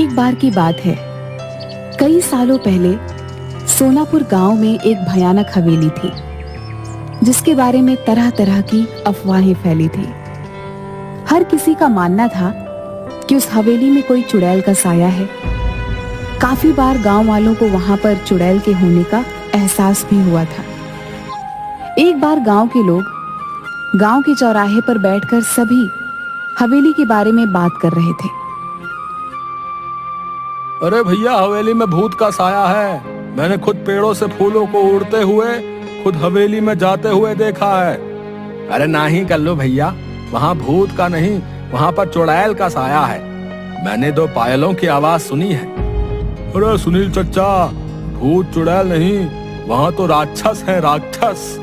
एक बार की बात है, कई सालों पहले सोनापुर गांव में एक भयानक हवेली थी, जिसके बारे में तरह तरह की अफवाहें फैली थी। हर किसी का मानना था कि उस हवेली में कोई चुड़ैल का साया है। काफी बार गांव वालों को वहां पर चुड़ैल के होने का एहसास भी हुआ था। एक बार गांव के लोग गांव के चौराहे पर बैठकर सभी हवेली के बारे में बात कर रहे थे। अरे भैया, हवेली में भूत का साया है। मैंने खुद पेड़ों से फूलों को उड़ते हुए खुद हवेली में जाते हुए देखा है। अरे नहीं कल्लू भैया, वहाँ भूत का नहीं, वहाँ पर चुड़ैल का साया है। मैंने 2 पायलों की आवाज सुनी है। अरे सुनील चच्चा, भूत चुड़ैल नहीं, वहाँ तो राक्षस है, राक्षस।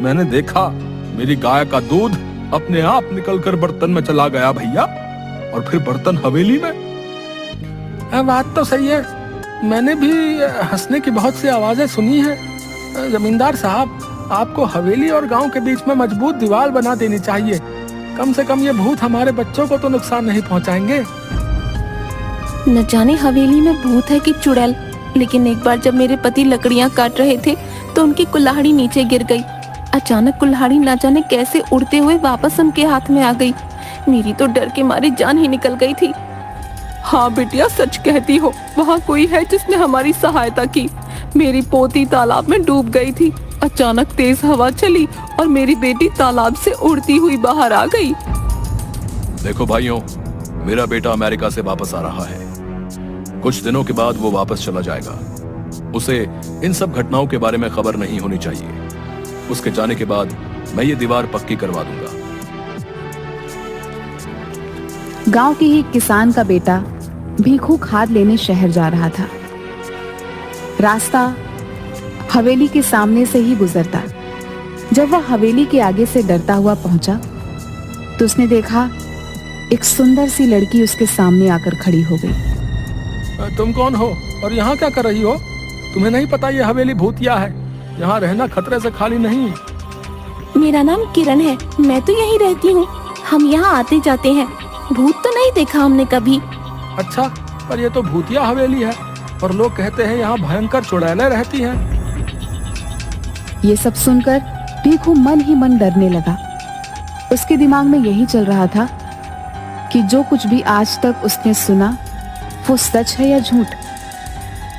मैंने देखा, मेरी गाय का दूध अपने आप निकलकर बर्तन में चला गया भैया, और फिर बर्तन हवेली में। बात तो सही है, मैंने भी हंसने की बहुत सी आवाजें सुनी हैं। जमींदार साहब, आपको हवेली और गांव के बीच में मजबूत दीवार बना देनी चाहिए। कम से कम ये भूत हमारे बच्चों को तो नुकसान नहीं पहुंचाएंगे। न जाने हवेली में भूत है कि चुड़ैल, लेकिन एक बार जब मेरे पति लकड़ियां काट रहे थे तो उनकी कुल्हाड़ी नीचे गिर गई। अचानक कुल्हाड़ी न जाने कैसे उड़ते हुए वापस उनके हाथ में आ गई। मेरी तो डर के मारे जान ही निकल गई थी। हाँ बिटिया, सच कहती हो, वहाँ कोई है जिसने हमारी सहायता की। मेरी पोती तालाब में डूब गई थी। अचानक तेज हवा चली और मेरी बेटी तालाब से उड़ती हुई बाहर आ गई। देखो भाइयों, मेरा बेटा अमेरिका से वापस आ रहा है। कुछ दिनों के बाद वो वापस चला जाएगा। उसे इन सब घटनाओं के बारे में खबर नहीं होनी चाहिए। उसके जाने के बाद मैं ये दीवार पक्की करवा दूंगा। गांव के ही एक किसान का बेटा भीखू खाद लेने शहर जा रहा था। रास्ता हवेली के सामने से ही गुजरता। जब वह हवेली के आगे से डरता हुआ पहुंचा तो उसने देखा एक सुंदर सी लड़की उसके सामने आकर खड़ी हो गई। तुम कौन हो और यहाँ क्या कर रही हो? तुम्हें नहीं पता ये हवेली भूतिया है? यहाँ रहना खतरे से खाली नहीं। मेरा नाम किरण है, मैं तो यहीं रहती हूँ। हम यहाँ आते जाते हैं। भूत तो नहीं देखा हमने कभी। अच्छा, पर ये तो भूतिया हवेली है और लोग कहते हैं यहाँ भयंकर चुड़ैलें रहती हैं। ये सब सुनकर भीखू मन ही मन डरने लगा। उसके दिमाग में यही चल रहा था कि जो कुछ भी आज तक उसने सुना वो सच है या झूठ।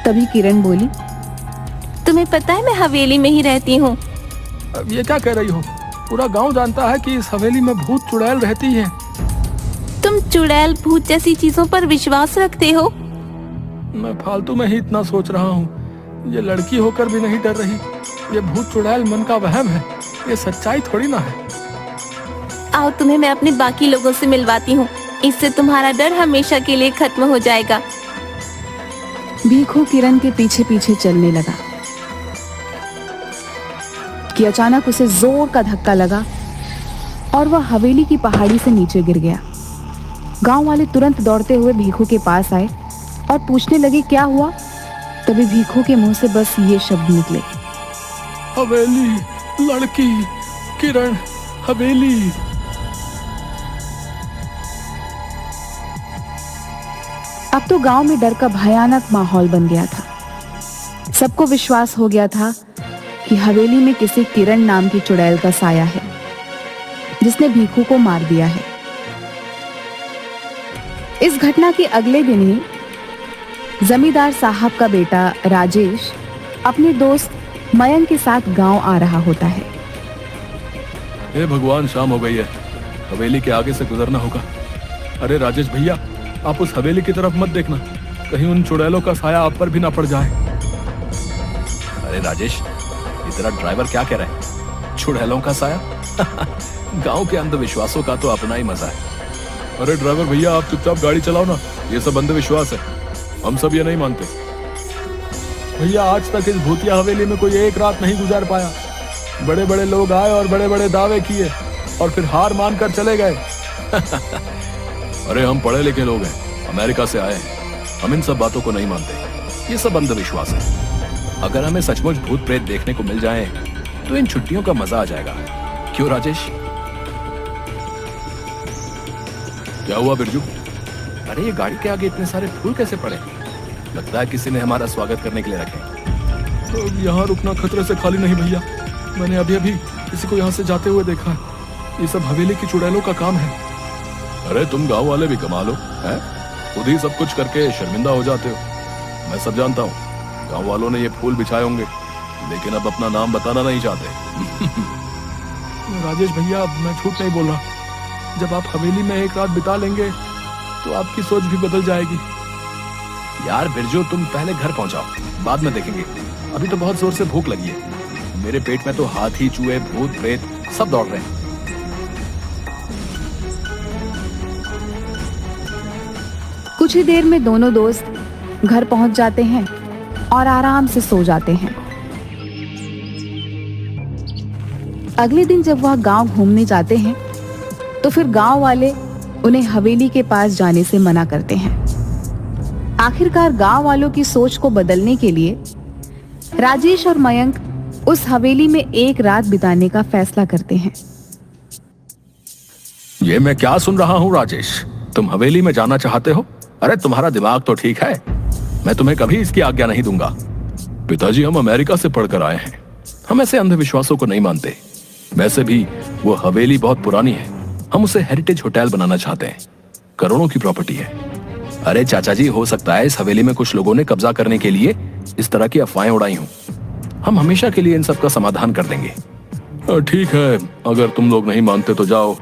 तभी किरण बोली, तुम्हें पता है मैं हवेली में ही रहती हूँ। ये क्या कह रही हो? पूरा गांव जानता है कि इस हवेली में भूत चुड़ैल रहती है। तुम चुड़ैल भूत जैसी चीजों पर विश्वास रखते हो? मैं फालतू में ही इतना सोच रहा हूँ। ये लड़की होकर भी नहीं डर रही। ये भूत चुड़ैल मन का वहम है, ये सच्चाई थोड़ी ना है। आओ तुम्हें मैं अपने बाकी लोगों से मिलवाती हूँ, इससे तुम्हारा डर हमेशा के लिए खत्म हो जाएगा। भीखू किरण के पीछे पीछे चलने लगा कि अचानक उसे जोर का धक्का लगा और वह हवेली की पहाड़ी से नीचे गिर गया। गांव वाले तुरंत दौड़ते हुए भीखू के पास आए और पूछने लगे क्या हुआ। तभी भीखू के मुंह से बस ये शब्द निकले, हवेली, लड़की, किरण, हवेली। अब तो गांव में डर का भयानक माहौल बन गया था। सबको विश्वास हो गया था कि हवेली में किसी किरण नाम की चुड़ैल का साया है जिसने भीखू को मार दिया है। इस घटना के अगले दिन ही जमींदार साहब का बेटा राजेश अपने दोस्त मयंक के साथ गांव आ रहा होता है। हे भगवान, शाम हो गई है, हवेली के आगे से गुजरना होगा। अरे राजेश भैया, आप उस हवेली की तरफ मत देखना, कहीं उन चुड़ैलों का साया आप पर भी ना पड़ जाए। अरे राजेश, ये तेरा ड्राइवर क्या कह रहा है? चुड़ैलों का साया? गांव के अंधविश्वासों का तो अपना ही मजा है। अरे ड्राइवर भैया, आप चुपचाप गाड़ी चलाओ ना, ये सब अंधविश्वास है, हम सब ये नहीं मानते। भैया, आज तक इस भूतिया हवेली में कोई एक रात नहीं गुजार पाया। बड़े बड़े लोग आए और बड़े बड़े दावे किए और फिर हार मानकर चले गए। अरे हम पढ़े लिखे लोग हैं, अमेरिका से आए हैं, हम इन सब बातों को नहीं मानते। ये सब अंधविश्वास है। अगर हमें सचमुच भूत प्रेत देखने को मिल जाए तो इन छुट्टियों का मजा आ जाएगा। क्यों राजेश? क्या हुआ बिरजू? अरे ये गाड़ी के आगे इतने सारे फूल कैसे पड़े? लगता है किसी ने हमारा स्वागत करने के लिए रखे। तो यहाँ रुकना खतरे से खाली नहीं भैया। मैंने अभी अभी किसी को यहाँ से जाते हुए देखा है। ये सब हवेली की चुड़ैलों का काम है। अरे तुम गांव वाले भी कमाल हो, हैं? खुद ही सब कुछ करके शर्मिंदा हो जाते हो। मैं सब जानता हूँ। गांव वालों ने ये फूल बिछाए होंगे, लेकिन अब अपना नाम बताना नहीं चाहते। राजेश भैया, मैं झूठ नहीं बोल रहा। जब आप हवेली में एक रात बिता लेंगे तो आपकी सोच भी बदल जाएगी। यार बिरजू, तुम पहले घर पहुंचाओ, बाद में देखेंगे। अभी तो बहुत जोर से भूख लगी है। मेरे पेट में तो हाथी, चूहे, भूत, प्रेत सब दौड़ रहे हैं। कुछ ही देर में दोनों दोस्त घर पहुंच जाते हैं और आराम से सो जाते हैं। अगले दिन जब वह गांव घूमने जाते हैं तो फिर गांव वाले उन्हें हवेली के पास जाने से मना करते हैं। आखिरकार गांव वालों की सोच को बदलने के लिए राजेश और मयंक उस हवेली में एक रात बिताने का फैसला करते हैं। ये मैं क्या सुन रहा हूँ राजेश? तुम हवेली में जाना चाहते हो? अरे तुम्हारा दिमाग तो ठीक है। मैं तुम्हें कभी इसकी आज्ञा नहीं दूंगा। पिताजी, हम अमेरिका से पढ़कर आए हैं। हम ऐसे अंधविश्वासों को नहीं मानते। वैसे भी वो हवेली बहुत पुरानी है। हम उसे हेरिटेज होटल बनाना चाहते हैं। करोड़ों की प्रॉपर्टी है। अरे चाचा जी, हो सकता है इस हवेली में कुछ लोगों ने कब्जा करने के लिए इस तरह की अफवाहें उड़ाई हों। हम हमेशा के लिए इन सब का समाधान कर देंगे। ठीक है, अगर तुम लोग नहीं मानते तो जाओ,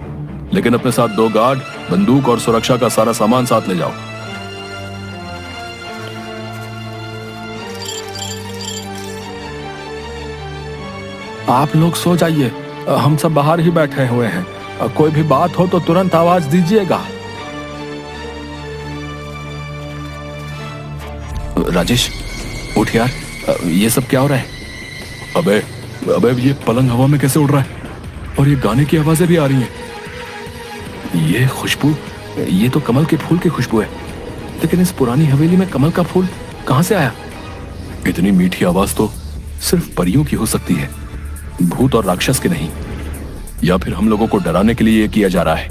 लेकिन अपने साथ 2 गार्ड, बंदूक और सुरक्षा का सारा सामान साथ ले जाओ। आप लोग सो जाइए, हम सब बाहर ही बैठे हुए हैं। कोई भी बात हो तो तुरंत आवाज दीजिएगा। राजेश, उठ यार, ये सब क्या हो रहा है? अबे ये पलंग हवा में कैसे उड़ रहा है? और ये गाने की आवाजें भी आ रही हैं। ये खुशबू, ये तो कमल के फूल की खुशबू है। लेकिन इस पुरानी हवेली में कमल का फूल कहां से आया? इतनी मीठी आवाज तो सिर्फ परियों की हो सकती है, भूत और राक्षस के नहीं। या फिर हम लोगों को डराने के लिए ये किया जा रहा है।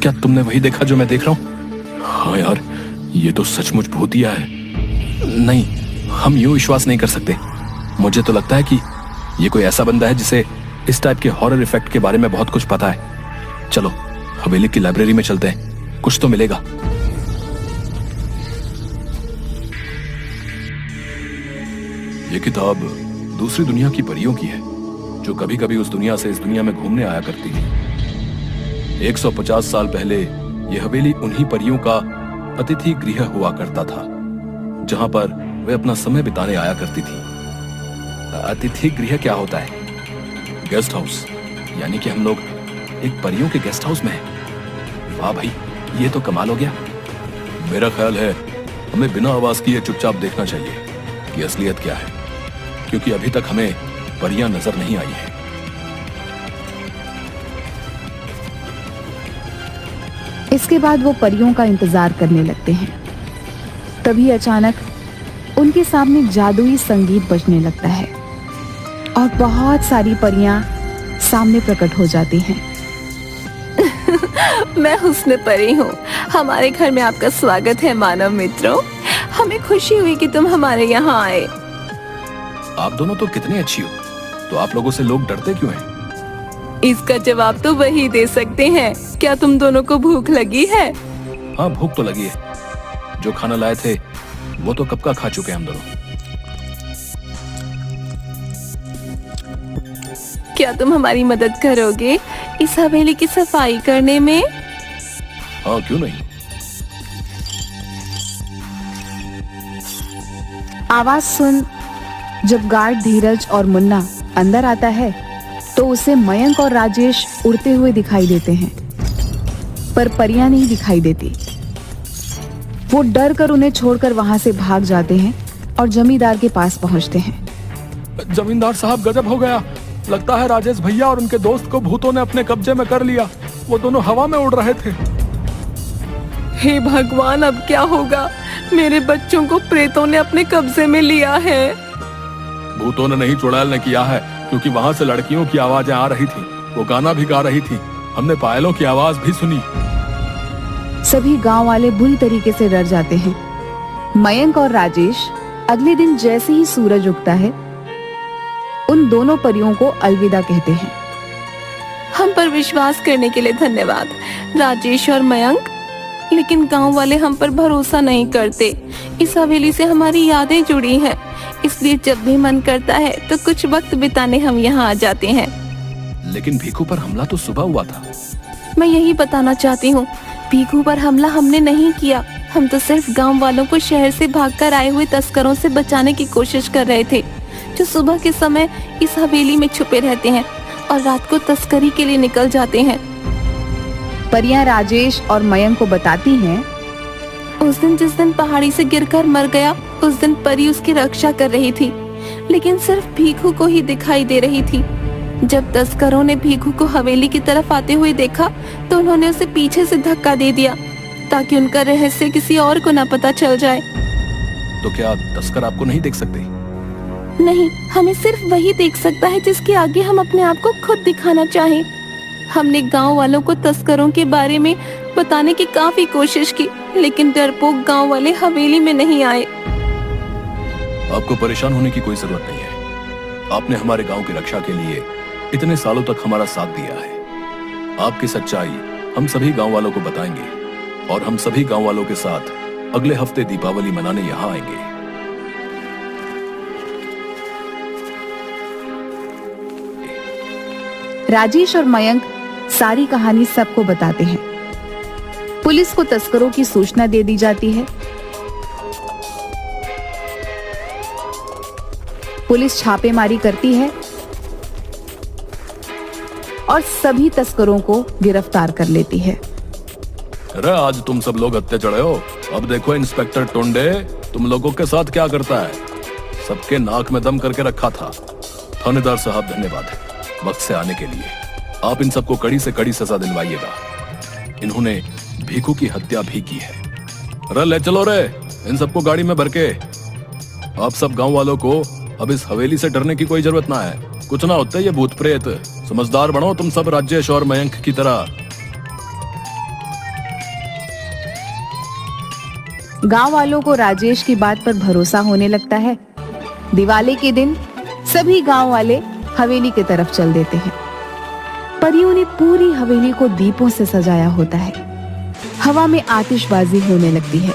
क्या तुमने वही देखा जो मैं देख रहा हूं? हाँ यार, ये तो सचमुच भूतिया है। नहीं, हम यूं विश्वास नहीं कर सकते। मुझे तो लगता है कि ये कोई ऐसा बंदा है जिसे इस टाइप के हॉरर इफेक्ट के बारे में बहुत कुछ पता है। चलो हवेली की लाइब्रेरी में चलते हैं, कुछ तो मिलेगा। ये किताब दूसरी दुनिया की परियों की है, जो कभी कभी उस दुनिया से इस दुनिया में घूमने आया करती है। 150 साल पहले यह हवेली उन्हीं परियों का अतिथि गृह हुआ करता था, जहां पर वे अपना समय बिताने आया करती थी। अतिथि गृह क्या होता है? Guest house. यानी कि हम लोग एक परियों के गेस्ट हाउस में हैं। वाह भाई, ये तो कमाल हो गया। मेरा ख्याल है हमें बिना आवाज किए चुपचाप देखना चाहिए कि असलियत क्या है, क्योंकि अभी तक हमें परियां नजर नहीं आई है। इसके बाद वो परियों का इंतजार करने लगते हैं। तभी अचानक उनके सामने जादुई संगीत बजने लगता है और बहुत सारी परियां सामने प्रकट हो जाती हैं। मैं हुस्न परी हूँ। हमारे घर में आपका स्वागत है मानव मित्रों। हमें खुशी हुई कि तुम हमारे यहाँ आए। आप दोनों तो कितनी अच्छी हो, तो आप लोगों से लोग डरते क्यों हैं? इसका जवाब तो वही दे सकते हैं। क्या तुम दोनों को भूख लगी है? हाँ, भूख तो लगी है। जो खाना लाए थे वो तो कब का खा चुके हैं हम दोनों। क्या तुम हमारी मदद करोगे इस हवेली की सफाई करने में? हाँ, क्यों नहीं। आवाज सुन जब गार्ड धीरज और मुन्ना अंदर आता है तो उसे मयंक और राजेश उड़ते हुए दिखाई देते हैं, पर परियां नहीं दिखाई देती। वो डर कर उन्हें छोड़कर वहां से भाग जाते हैं और जमींदार के पास पहुंचते हैं। जमींदार साहब, गजब हो गया। लगता है राजेश भैया और उनके दोस्त को भूतों ने अपने कब्जे में कर लिया। वो दोनों हवा में उड़ रहे थे। हे भगवान, अब क्या होगा? मेरे बच्चों को प्रेतों ने अपने कब्जे में लिया है। भूतों ने नहीं, चुड़ैल ने किया है। क्योंकि वहां से लड़कियों की आवाजें आ रही थी, वो गाना भी गा रही थी, हमने पायलों की आवाज भी सुनी। सभी गांव वाले बुरी तरीके से डर जाते हैं। मयंक और राजेश अगले दिन जैसे ही सूरज उगता है, उन दोनों परियों को अलविदा कहते हैं। हम पर विश्वास करने के लिए धन्यवाद राजेश और मयंक, लेकिन गांव वाले हम पर भरोसा नहीं करते। इस हवेली से हमारी यादें जुड़ी हैं, इसलिए जब भी मन करता है तो कुछ वक्त बिताने हम यहाँ आ जाते हैं। लेकिन भीखू पर हमला तो सुबह हुआ था। मैं यही बताना चाहती हूँ, भीखू पर हमला हमने नहीं किया। हम तो सिर्फ गांव वालों को शहर से भागकर आए हुए तस्करों से बचाने की कोशिश कर रहे थे, जो सुबह के समय इस हवेली में छुपे रहते हैं और रात को तस्करी के लिए निकल जाते हैं। परियां राजेश और मयंक को बताती हैं, उस दिन जिस दिन पहाड़ी से गिरकर मर गया, उस दिन परी उसकी रक्षा कर रही थी, लेकिन सिर्फ भीखू को ही दिखाई दे रही थी। जब तस्करों ने भीखू को हवेली की तरफ आते हुए देखा तो उन्होंने उसे पीछे से धक्का दे दिया ताकि उनका रहस्य किसी और को न पता चल जाए। तो क्या तस्कर आपको नहीं देख सकते? नहीं, हमें सिर्फ वही देख सकता है जिसके आगे हम अपने आप को खुद दिखाना चाहें। हमने गांव वालों को तस्करों के बारे में बताने की काफी कोशिश की, लेकिन डरपोक गांव वाले हवेली में नहीं आए। आपको परेशान होने की कोई जरूरत नहीं है। आपने हमारे गांव की रक्षा के लिए इतने सालों तक हमारा साथ दिया है। आपकी सच्चाई हम सभी गांव वालों को बताएंगे और हम सभी गांव वालों के साथ अगले हफ्ते दीपावली मनाने यहाँ आएंगे। राजेश और मयंक सारी कहानी सबको बताते हैं। पुलिस को तस्करों की सूचना दे दी जाती है। पुलिस छापेमारी करती है और सभी तस्करों को गिरफ्तार कर लेती है। अरे आज तुम सब लोग हत्थे चढ़े हो। अब देखो इंस्पेक्टर टुंडे तुम लोगों के साथ क्या करता है। सबके नाक में दम करके रखा था। थानेदार साहब धन्यवाद वक्त से आने के लिए। आप इन सबको कड़ी से कड़ी सजा दिलवाइएगा। इन्होंने भीखू की हत्या भी की है। अरे ले चलो रे इन सबको गाड़ी में भर के। आप सब गांव वालों को अब इस हवेली से डरने की कोई जरूरत ना है। कुछ ना होते ये भूत प्रेत। समझदार बनो तुम सब राजेश और मयंक की तरह। गांव वालों को राजेश की बात पर भरोसा होने लगता है। दिवाली के दिन सभी गांव वाले हवेली की तरफ चल देते हैं। परियों ने पूरी हवेली को दीपों से सजाया होता है। हवा में आतिशबाजी होने लगती है।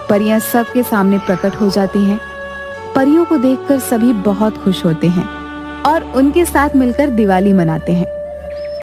परियां सबके सामने प्रकट हो जाती हैं। परियों को देखकर सभी बहुत खुश होते हैं और उनके साथ मिलकर दिवाली मनाते हैं।